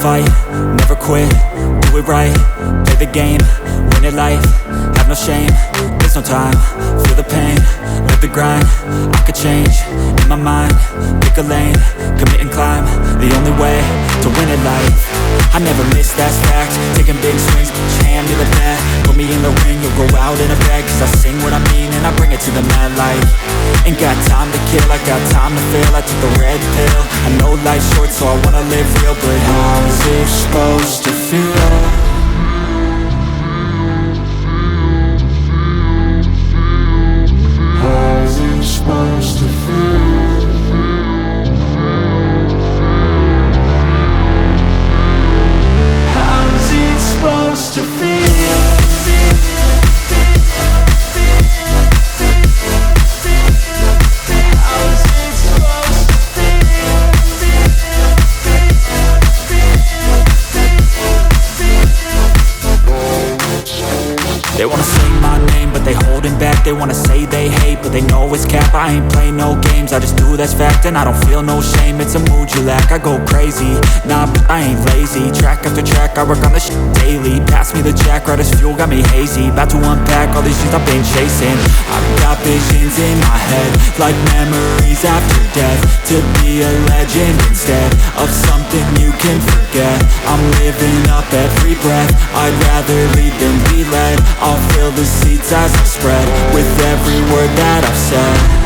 fight, never quit, do it right, play the game, win it life, have no shame, there's no time, feel the pain, live the grind, I could change, in my mind, pick a lane, commit and climb, the only way to win it life. I never miss, that's fact, taking big swings, hand me the bat, put me in the ring, you'll go out in a bag, cause I sing what I mean and I bring it to the mad light. Ain't got time to kill, I got time to feel, I took the red pill, I know life's short so I wanna live real, but how's it supposed to feel? How's it supposed to feel? How's it supposed to feel? They wanna say my name, but they holding back. They wanna say they hate, but they know it's cap. I ain't play no games, I just do that's fact. And I don't feel no shame, it's a mood you lack. I go crazy, nah, but I ain't lazy. Track after track, I work on this shit daily. Pass me the jack, right as fuel, got me hazy. About to unpack all these things I've been chasing. I've got visions in my head, like memories after death. To be a legend instead of something you can forget. I'm living up every breath, I'd rather lead than be led. I'll fill the seats as I spread with every word that I've said.